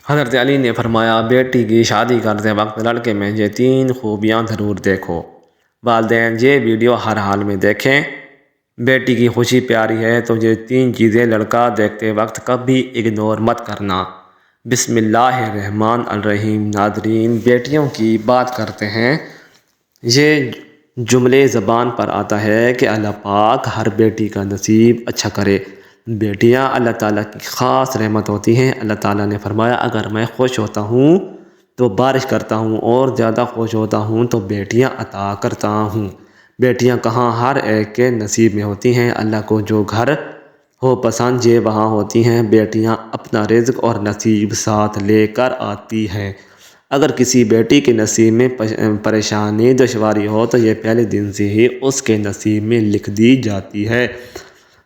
حضرت علی نے فرمایا، بیٹی کی شادی کرتے وقت لڑکے میں یہ 3 خوبیاں ضرور دیکھو۔ والدین یہ ویڈیو ہر حال میں دیکھیں۔ بیٹی کی خوشی پیاری ہے تو یہ 3 چیزیں لڑکا دیکھتے وقت کبھی اگنور مت کرنا۔ بسم اللہ الرحمن الرحیم۔ ناظرین، بیٹیوں کی بات کرتے ہیں۔ یہ جملے زبان پر آتا ہے کہ اللہ پاک ہر بیٹی کا نصیب اچھا کرے۔ بیٹیاں اللہ تعالیٰ کی خاص رحمت ہوتی ہیں۔ اللہ تعالیٰ نے فرمایا، اگر میں خوش ہوتا ہوں تو بارش کرتا ہوں اور زیادہ خوش ہوتا ہوں تو بیٹیاں عطا کرتا ہوں۔ بیٹیاں کہاں ہر ایک کے نصیب میں ہوتی ہیں۔ اللہ کو جو گھر ہو پسند یہ وہاں ہوتی ہیں۔ بیٹیاں اپنا رزق اور نصیب ساتھ لے کر آتی ہیں۔ اگر کسی بیٹی کے نصیب میں پریشانی دشواری ہو تو یہ پہلے دن سے ہی اس کے نصیب میں لکھ دی جاتی ہے۔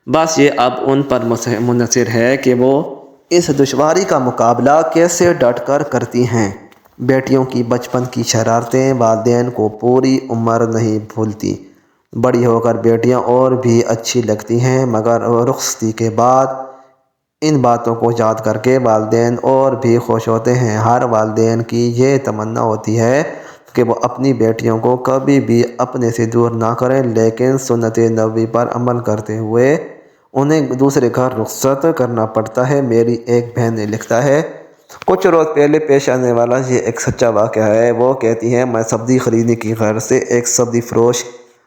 بس یہ اب ان پر منحصر ہے کہ وہ اس دشواری کا مقابلہ کیسے ڈٹ کر کرتی ہیں۔ بیٹیوں کی بچپن کی شرارتیں والدین کو پوری عمر نہیں بھولتی۔ بڑی ہو کر بیٹیاں اور بھی اچھی لگتی ہیں، مگر رخصتی کے بعد ان باتوں کو یاد کر کے والدین اور بھی خوش ہوتے ہیں۔ ہر والدین کی یہ تمنا ہوتی ہے کہ وہ اپنی بیٹیوں کو کبھی بھی اپنے سے دور نہ کریں، لیکن سنت نبوی پر عمل کرتے ہوئے انہیں دوسرے گھر رخصت کرنا پڑتا ہے۔ میری ایک بہن نے لکھا ہے، کچھ روز پہلے پیش آنے والا یہ ایک سچا واقعہ ہے۔ وہ کہتی ہیں، میں سبزی خریدنے کی غرض سے ایک سبزی فروش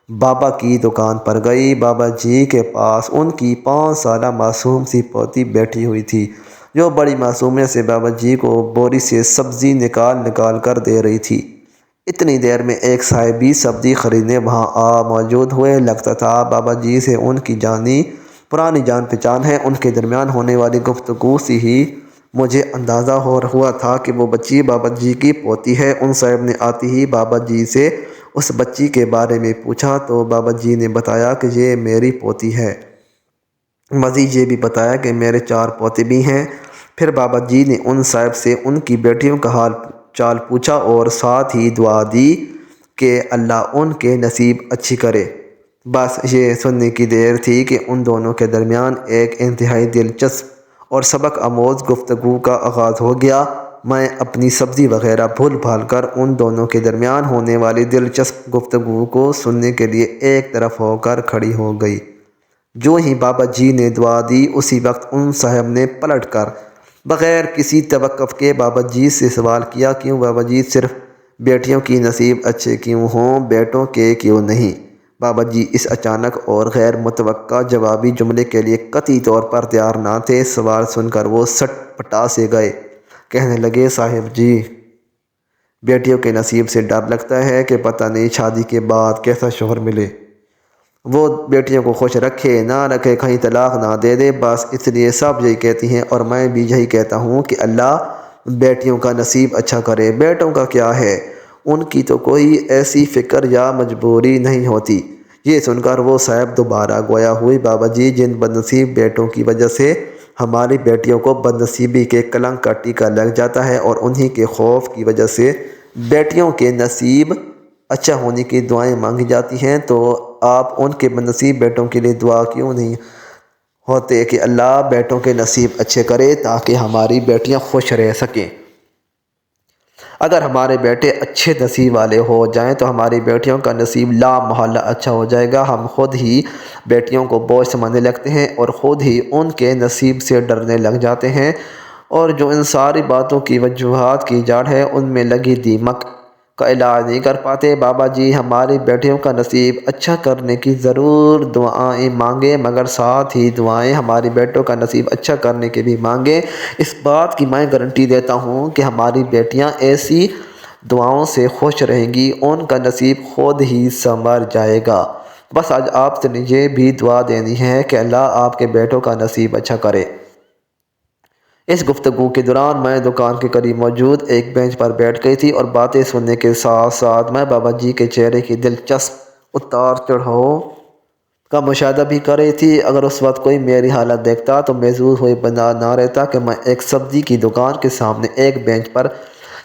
بابا کی دکان پر گئی۔ بابا جی کے پاس ان کی 5 سالہ معصوم سی پوتی بیٹھی ہوئی تھی، جو بڑی معصومیت سے بابا جی کو بوری سے سبزی نکال کر دے رہی تھی۔ اتنی دیر میں ایک صاحب بھی سبزی خریدنے وہاں موجود ہوئے۔ لگتا تھا بابا جی سے ان کی پرانی جان پہچان ہے۔ ان کے درمیان ہونے والی گفتگو سے ہی مجھے اندازہ ہوا تھا کہ وہ بچی بابا جی کی پوتی ہے۔ ان صاحب نے آتے ہی بابا جی سے اس بچی کے بارے میں پوچھا تو بابا جی نے بتایا کہ یہ میری پوتی ہے۔ مزید یہ بھی بتایا کہ میرے 4 پوتے بھی ہیں۔ پھر بابا جی نے ان صاحب سے ان کی بیٹیوں کا حال چال پوچھا اور ساتھ ہی دعا دی کہ اللہ ان کے نصیب اچھی کرے۔ بس یہ سننے کی دیر تھی کہ ان دونوں کے درمیان ایک انتہائی دلچسپ اور سبق آموز گفتگو کا آغاز ہو گیا۔ میں اپنی سبزی وغیرہ بھول بھال کر ان دونوں کے درمیان ہونے والی دلچسپ گفتگو کو سننے کے لیے ایک طرف ہو کر کھڑی ہو گئی۔ جو ہی بابا جی نے دعا دی، اسی وقت ان صاحب نے پلٹ کر بغیر کسی توقف کے بابا جی سے سوال کیا، کیوں بابا جی؟ صرف بیٹیوں کی نصیب اچھے کیوں ہوں، بیٹوں کے کیوں نہیں؟ بابا جی اس اچانک اور غیر متوقع جوابی جملے کے لیے قطعی طور پر تیار نہ تھے۔ سوال سن کر وہ سٹ پٹا سے گئے۔ کہنے لگے، صاحب جی، بیٹیوں کے نصیب سے ڈر لگتا ہے کہ پتہ نہیں شادی کے بعد کیسا شوہر ملے۔ وہ بیٹیوں کو خوش رکھے نہ رکھے، کہیں طلاق نہ دے دے، بس اس لیے سب یہی کہتی ہیں اور میں بھی یہی کہتا ہوں کہ اللہ بیٹیوں کا نصیب اچھا کرے۔ بیٹوں کا کیا ہے، ان کی تو کوئی ایسی فکر یا مجبوری نہیں ہوتی۔ یہ سن کر وہ صاحب دوبارہ گویا ہوئی، بابا جی، جن بدنصیب بیٹوں کی وجہ سے ہماری بیٹیوں کو بدنصیبی کے کلنک کا ٹیکا لگ جاتا ہے اور انہی کے خوف کی وجہ سے بیٹیوں کے نصیب اچھا ہونے کی دعائیں مانگی جاتی ہیں، تو آپ ان کے بدنصیب بیٹوں کے لیے دعا کیوں نہیں ہوتے کہ اللہ بیٹوں کے نصیب اچھے کرے تاکہ ہماری بیٹیاں خوش رہ سکیں۔ اگر ہمارے بیٹے اچھے نصیب والے ہو جائیں تو ہماری بیٹیوں کا نصیب لا محالہ اچھا ہو جائے گا۔ ہم خود ہی بیٹیوں کو بوجھ سمجھنے لگتے ہیں اور خود ہی ان کے نصیب سے ڈرنے لگ جاتے ہیں، اور جو ان ساری باتوں کی وجوہات کی جڑ ہے، ان میں لگی دیمک کا علاج نہیں کر پاتے۔ بابا جی، ہماری بیٹیوں کا نصیب اچھا کرنے کی ضرور دعائیں مانگیں، مگر ساتھ ہی دعائیں ہماری بیٹوں کا نصیب اچھا کرنے کی بھی مانگیں۔ اس بات کی میں گارنٹی دیتا ہوں کہ ہماری بیٹیاں ایسی دعاؤں سے خوش رہیں گی، ان کا نصیب خود ہی سنور جائے گا۔ بس آج آپ سے یہ بھی دعا دینی ہے کہ اللہ آپ کے بیٹوں کا نصیب اچھا کرے۔ اس گفتگو کے دوران میں دکان کے قریب موجود ایک بینچ پر بیٹھ گئی تھی اور باتیں سننے کے ساتھ ساتھ میں بابا جی کے چہرے کی دلچسپ اتار چڑھاؤ کا مشاہدہ بھی کر رہی تھی۔ اگر اس وقت کوئی میری حالت دیکھتا تو محظوظ ہوئے بنا نہ رہتا کہ میں ایک سبزی کی دکان کے سامنے ایک بینچ پر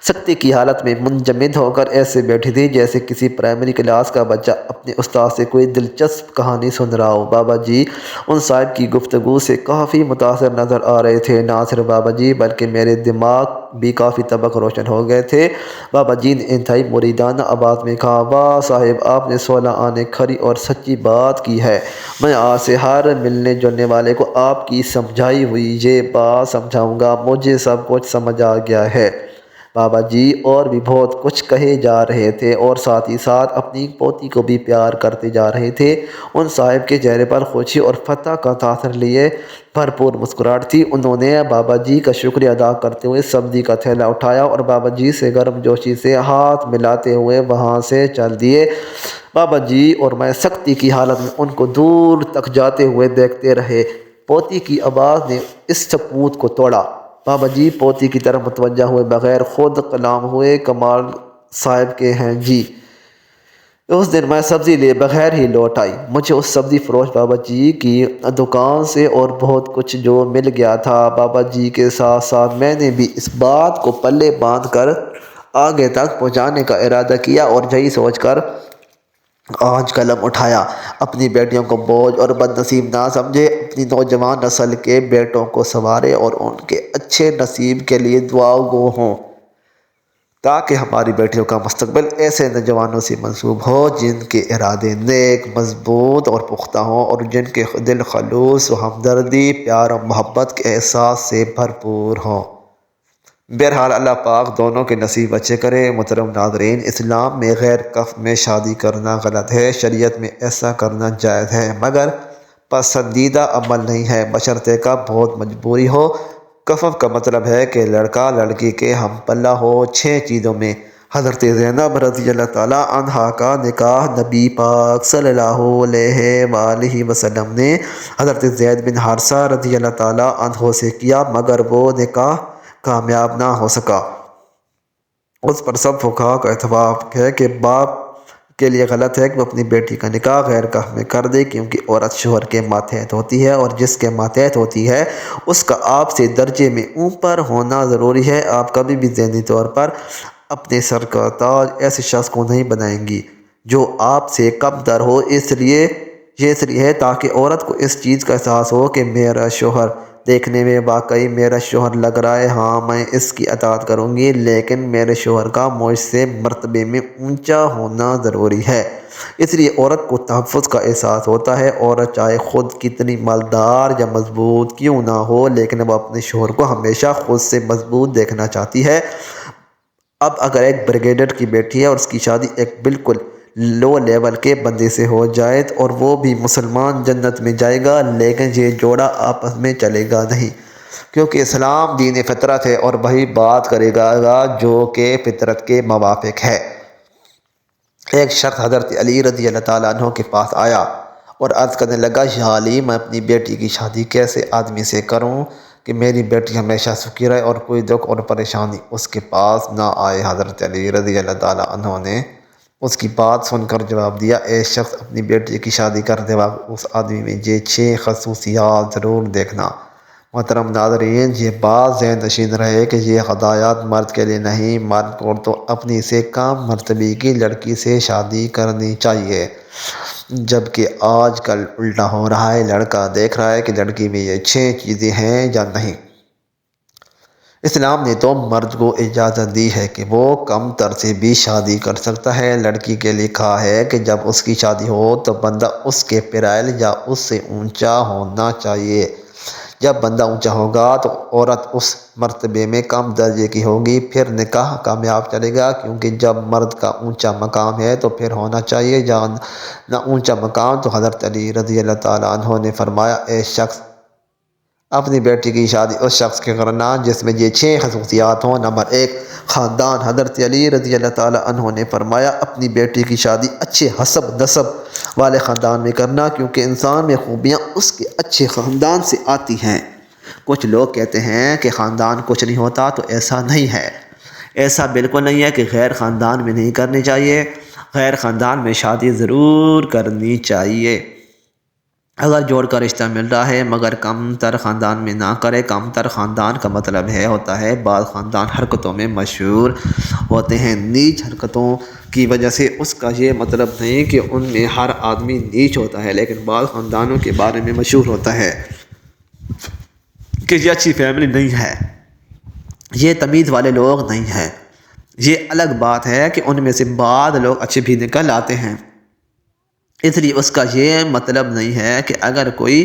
سکتے کی حالت میں منجمد ہو کر ایسے بیٹھی تھی جیسے کسی پرائمری کلاس کا بچہ اپنے استاد سے کوئی دلچسپ کہانی سن رہا ہو۔ بابا جی ان صاحب کی گفتگو سے کافی متاثر نظر آ رہے تھے۔ نہ صرف بابا جی بلکہ میرے دماغ بھی کافی طبق روشن ہو گئے تھے۔ بابا جی نے انتہائی مریدانہ آواز میں کہا، واہ صاحب، آپ نے 16 آنے کھری اور سچی بات کی ہے۔ میں آج سے ہر ملنے جلنے والے کو آپ کی سمجھائی ہوئی یہ بات سمجھاؤں گا۔ مجھے سب کچھ سمجھ آ گیا ہے۔ بابا جی اور بھی بہت کچھ کہے جا رہے تھے اور ساتھ ہی ساتھ اپنی پوتی کو بھی پیار کرتے جا رہے تھے۔ ان صاحب کے چہرے پر خوشی اور فتح کا تاثر لیے بھرپور مسکراہٹ تھی۔ انہوں نے بابا جی کا شکریہ ادا کرتے ہوئے سبزی کا تھیلا اٹھایا اور بابا جی سے گرم جوشی سے ہاتھ ملاتے ہوئے وہاں سے چل دیے۔ بابا جی اور میں سختی کی حالت میں ان کو دور تک جاتے ہوئے دیکھتے رہے۔ پوتی کی آواز نے اس سکوت کو توڑا۔ بابا جی پوتی کی طرف متوجہ ہوئے بغیر خود کلام ہوئے، کمال صاحب کے ہیں جی؟ اس دن میں سبزی لیے بغیر ہی لوٹ آئی۔ مجھے اس سبزی فروش بابا جی کی دکان سے اور بہت کچھ جو مل گیا تھا۔ بابا جی کے ساتھ ساتھ میں نے بھی اس بات کو پلے باندھ کر آگے تک پہنچانے کا ارادہ کیا اور یہی سوچ کر آج قلم اٹھایا۔ اپنی بیٹیوں کو بوجھ اور بد نصیب نہ سمجھے، اپنی نوجوان نسل کے بیٹوں کو سنوارے اور ان کے اچھے نصیب کے لیے دعا گو ہوں، تاکہ ہماری بیٹیوں کا مستقبل ایسے نوجوانوں سے منسوب ہو جن کے ارادے نیک، مضبوط اور پختہ ہوں اور جن کے دل خلوص و ہمدردی، پیار و محبت کے احساس سے بھرپور ہوں۔ بہرحال اللہ پاک دونوں کے نصیب اچھے کرے۔ محترم ناظرین، اسلام میں غیر کف میں شادی کرنا غلط ہے۔ شریعت میں ایسا کرنا جائز ہے مگر پسندیدہ عمل نہیں ہے، بشرطیکہ کا بہت مجبوری ہو۔ کفف کا مطلب ہے کہ لڑکا لڑکی کے ہم پلہ ہو 6 چیزوں میں۔ حضرت زینب رضی اللہ تعالیٰ عنہا کا نکاح نبی پاک صلی اللہ علیہ وآلہ وسلم نے حضرت زید بن حارثہ رضی اللہ تعالیٰ عنہ سے کیا مگر وہ نکاح کامیاب نہ ہو سکا۔ اس پر سب فقہا کا اتفاق ہے کہ باپ کے لیے غلط ہے کہ وہ اپنی بیٹی کا نکاح غیر کف میں کر دے، کیونکہ عورت شوہر کے ماتحت ہوتی ہے اور جس کے ماتحت ہوتی ہے اس کا آپ سے درجے میں اوپر ہونا ضروری ہے۔ آپ کبھی بھی ذہنی طور پر اپنے سر کا تاج ایسے شخص کو نہیں بنائیں گی جو آپ سے کم تر ہو۔ یہ اس لیے ہے تاکہ عورت کو اس چیز کا احساس ہو کہ میرا شوہر دیکھنے میں واقعی میرا شوہر لگ رہا ہے، ہاں میں اس کی اطاعت کروں گی، لیکن میرے شوہر کا مجھ سے مرتبے میں اونچا ہونا ضروری ہے۔ اس لیے عورت کو تحفظ کا احساس ہوتا ہے۔ عورت چاہے خود کتنی مالدار یا مضبوط کیوں نہ ہو، لیکن وہ اپنے شوہر کو ہمیشہ خود سے مضبوط دیکھنا چاہتی ہے۔ اب اگر ایک بریگیڈیئر کی بیٹی ہے اور اس کی شادی ایک بالکل لو لیول کے بندے سے ہو جائے اور وہ بھی مسلمان، جنت میں جائے گا، لیکن یہ جوڑا آپس میں چلے گا نہیں، کیونکہ اسلام دین فطرت ہے اور وہی بات کرے گا جو کہ فطرت کے موافق ہے۔ ایک شخص حضرت علی رضی اللہ تعالیٰ عنہ کے پاس آیا اور عرض کرنے لگا، یا علی، میں اپنی بیٹی کی شادی کیسے آدمی سے کروں کہ میری بیٹی ہمیشہ سکھی رہے اور کوئی دکھ اور پریشانی اس کے پاس نہ آئے؟ حضرت علی رضی اللہ تعالیٰ عنہ نے اس کی بات سن کر جواب دیا، اے شخص، اپنی بیٹی کی شادی کرتے وقت اس آدمی میں یہ 6 خصوصیات ضرور دیکھنا۔ محترم ناظرین، یہ بات ذہن نشین رہے کہ یہ ہدایات مرد کے لیے نہیں، مرد کو تو اپنی سے کم مرتبے کی لڑکی سے شادی کرنی چاہیے، جبکہ آج کل الٹا ہو رہا ہے۔ لڑکا دیکھ رہا ہے کہ لڑکی میں یہ 6 چیزیں ہیں یا نہیں۔ اسلام نے تو مرد کو اجازت دی ہے کہ وہ کم تر سے بھی شادی کر سکتا ہے۔ لڑکی کے لیے کہا ہے کہ جب اس کی شادی ہو تو بندہ اس کے پیرائل یا اس سے اونچا ہونا چاہیے۔ جب بندہ اونچا ہوگا تو عورت اس مرتبے میں کم درجے کی ہوگی، پھر نکاح کامیاب چلے گا، کیونکہ جب مرد کا اونچا مقام ہے تو پھر ہونا چاہیے یا نہ اونچا مقام۔ تو حضرت علی رضی اللہ تعالیٰ عنہ نے فرمایا، اے شخص، اپنی بیٹی کی شادی اس شخص کے کرنا جس میں یہ 6 خصوصیات ہوں۔ نمبر 1، خاندان۔ حضرت علی رضی اللہ تعالیٰ عنہ نے فرمایا، اپنی بیٹی کی شادی اچھے حسب نسب والے خاندان میں کرنا، کیونکہ انسان میں خوبیاں اس کے اچھے خاندان سے آتی ہیں۔ کچھ لوگ کہتے ہیں کہ خاندان کچھ نہیں ہوتا، تو ایسا نہیں ہے۔ ایسا بالکل نہیں ہے کہ غیر خاندان میں نہیں کرنی چاہیے، غیر خاندان میں شادی ضرور کرنی چاہیے۔ اگر جوڑ کا رشتہ مل رہا ہے مگر کم تر خاندان میں نہ کرے۔ کم تر خاندان کا مطلب ہوتا ہے بعض خاندان حرکتوں میں مشہور ہوتے ہیں، نیچ حرکتوں کی وجہ سے۔ اس کا یہ مطلب نہیں کہ ان میں ہر آدمی نیچ ہوتا ہے، لیکن بعض خاندانوں کے بارے میں مشہور ہوتا ہے کہ یہ اچھی فیملی نہیں ہے، یہ تمیز والے لوگ نہیں ہیں۔ یہ الگ بات ہے کہ ان میں سے بعض لوگ اچھے بھی نکل آتے ہیں، اس لیے اس کا یہ مطلب نہیں ہے کہ اگر کوئی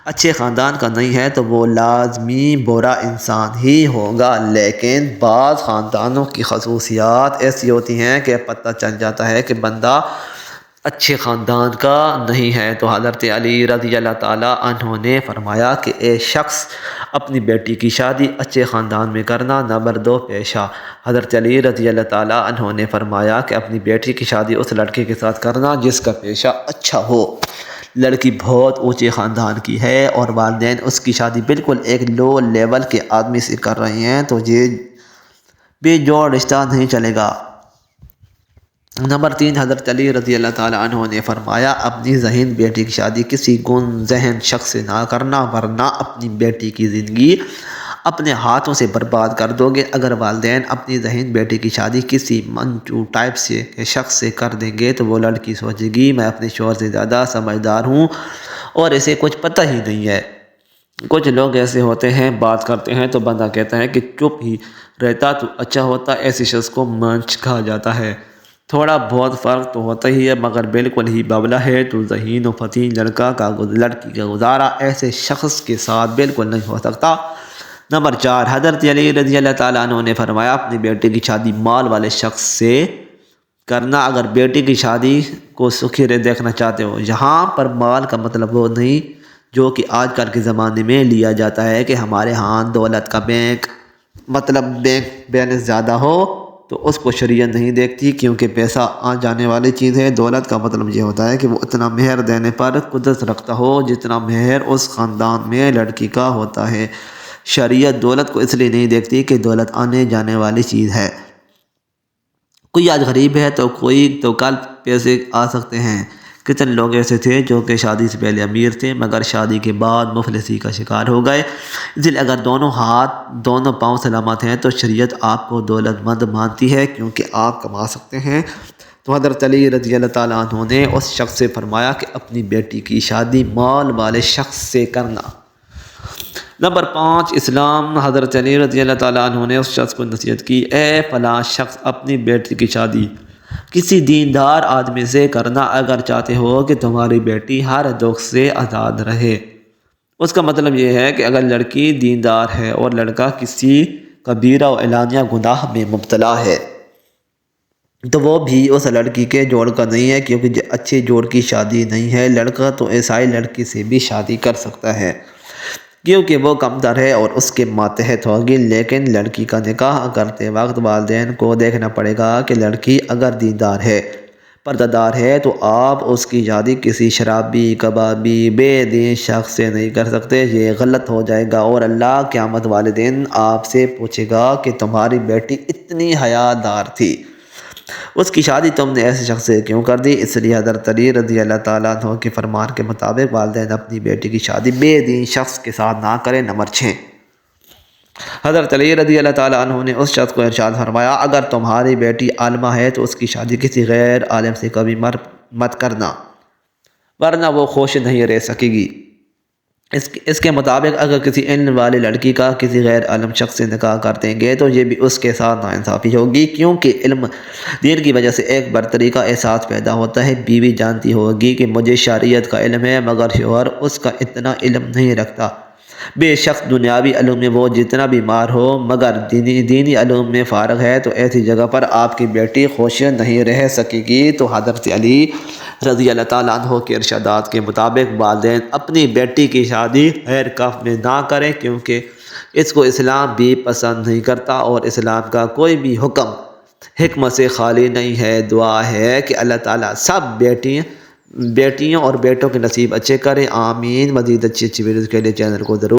اچھے خاندان کا نہیں ہے تو وہ لازمی برا انسان ہی ہوگا۔ لیکن بعض خاندانوں کی خصوصیات ایسی ہوتی ہیں کہ پتہ چل جاتا ہے کہ بندہ اچھے خاندان کا نہیں ہے۔ تو حضرت علی رضی اللہ تعالیٰ عنہ نے فرمایا کہ اے شخص، اپنی بیٹی کی شادی اچھے خاندان میں کرنا۔ نمبر 2، پیشہ۔ حضرت علی رضی اللہ تعالیٰ عنہ نے فرمایا کہ اپنی بیٹی کی شادی اس لڑکے کے ساتھ کرنا جس کا پیشہ اچھا ہو۔ لڑکی بہت اونچے خاندان کی ہے اور والدین اس کی شادی بالکل ایک لو لیول کے آدمی سے کر رہے ہیں تو یہ بے جوڑ رشتہ نہیں چلے گا۔ نمبر 3، حضرت علی رضی اللہ تعالیٰ عنہ نے فرمایا اپنی ذہین بیٹی کی شادی کسی گن ذہن شخص سے نہ کرنا، ورنہ اپنی بیٹی کی زندگی اپنے ہاتھوں سے برباد کر دو گے۔ اگر والدین اپنی ذہین بیٹی کی شادی کسی منچو ٹائپ کے شخص سے کر دیں گے تو وہ لڑکی سوچے گی میں اپنے شوہر سے زیادہ سمجھدار ہوں اور اسے کچھ پتہ ہی نہیں ہے۔ کچھ لوگ ایسے ہوتے ہیں، بات کرتے ہیں تو بندہ کہتا ہے کہ چپ ہی رہتا تو اچھا ہوتا۔ ایسے شخص کو منچ کہا جاتا ہے۔ تھوڑا بہت فرق تو ہوتا ہی ہے مگر بالکل ہی ببلا ہے تو ذہین و فتین لڑکی کا گزارا ایسے شخص کے ساتھ بالکل نہیں ہو سکتا۔ نمبر 4، حضرت علی رضی اللہ تعالیٰ عنہ نے فرمایا اپنی بیٹی کی شادی مال والے شخص سے کرنا۔ اگر بیٹی کی شادی کو سخیرے دیکھنا چاہتے ہو، یہاں پر مال کا مطلب وہ نہیں جو کہ آج کل کے زمانے میں لیا جاتا ہے کہ ہمارے ہاں دولت کا بینک بیلنس زیادہ ہو تو اس کو شریعت نہیں دیکھتی، کیونکہ پیسہ آ جانے والی چیز ہے۔ دولت کا مطلب یہ ہوتا ہے کہ وہ اتنا مہر دینے پر قدرت رکھتا ہو جتنا مہر اس خاندان میں لڑکی کا ہوتا ہے۔ شریعت دولت کو اس لیے نہیں دیکھتی کہ دولت آنے جانے والی چیز ہے، کوئی آج غریب ہے تو کل پیسے آ سکتے ہیں۔ کتنے لوگ ایسے تھے جو کہ شادی سے پہلے امیر تھے مگر شادی کے بعد مفلسی کا شکار ہو گئے۔ اس لیے اگر دونوں پاؤں سلامت ہیں تو شریعت آپ کو دولت مند مانتی ہے کیونکہ آپ کما سکتے ہیں۔ تو حضرت علی رضی اللہ تعالیٰ عنہ نے اس شخص سے فرمایا کہ اپنی بیٹی کی شادی مال والے شخص سے کرنا۔ نمبر 5، اسلام۔ حضرت علی رضی اللہ تعالیٰ عنہ نے اس شخص کو نصیحت کی، اے فلاں شخص، اپنی بیٹی کی شادی کسی دیندار آدمی سے کرنا اگر چاہتے ہو کہ تمہاری بیٹی ہر دکھ سے آزاد رہے۔ اس کا مطلب یہ ہے کہ اگر لڑکی دیندار ہے اور لڑکا کسی کبیرہ و اعلانیہ گناہ میں مبتلا ہے تو وہ بھی اس لڑکی کے جوڑ کا نہیں ہے، کیونکہ جو اچھے جوڑ کی شادی نہیں ہے۔ لڑکا تو عیسائی لڑکی سے بھی شادی کر سکتا ہے کیونکہ وہ کمتر ہے اور اس کے ماتحت ہوگی، لیکن لڑکی کا نکاح کرتے وقت والدین کو دیکھنا پڑے گا کہ لڑکی اگر دیندار ہے، پردہ دار ہے تو آپ اس کی شادی کسی شرابی، کبابی، بے دین شخص سے نہیں کر سکتے۔ یہ غلط ہو جائے گا اور اللہ قیامت والے دن آپ سے پوچھے گا کہ تمہاری بیٹی اتنی حیا دار تھی، اس کی شادی تم نے ایسے شخص سے کیوں کر دی؟ اس لیے حضرت علی رضی اللہ تعالیٰ عنہ کے فرمان کے مطابق والدین اپنی بیٹی کی شادی بے دین شخص کے ساتھ نہ کریں۔ نمبر 6، حضرت علی رضی اللہ تعالیٰ عنہ نے اس شخص کو ارشاد فرمایا اگر تمہاری بیٹی عالمہ ہے تو اس کی شادی کسی غیر عالم سے کبھی مت کرنا ورنہ وہ خوش نہیں رہ سکے گی۔ اس کے مطابق اگر کسی علم والی لڑکی کا کسی غیر عالم شخص سے نکاح کر دیں گے تو یہ بھی اس کے ساتھ ناانصافی ہوگی، کیونکہ علم دین کی وجہ سے ایک برتری کا احساس پیدا ہوتا ہے۔ بیوی جانتی ہوگی کہ مجھے شریعت کا علم ہے مگر شوہر اس کا اتنا علم نہیں رکھتا۔ بے شک دنیاوی علوم میں وہ جتنا بھی مار ہو مگر دینی علوم میں فارغ ہے تو ایسی جگہ پر آپ کی بیٹی خوش نہیں رہ سکے گی۔ تو حضرت علی رضی اللہ تعالیٰ عنہ کے ارشادات کے مطابق والدین اپنی بیٹی کی شادی غیر کف میں نہ کریں کیونکہ اس کو اسلام بھی پسند نہیں کرتا اور اسلام کا کوئی بھی حکم حکمت سے خالی نہیں ہے۔ دعا ہے کہ اللہ تعالیٰ سب بیٹیوں اور بیٹوں کے نصیب اچھے کریں، آمین۔ مزید اچھی ویڈیوز کے لیے چینل کو ضرور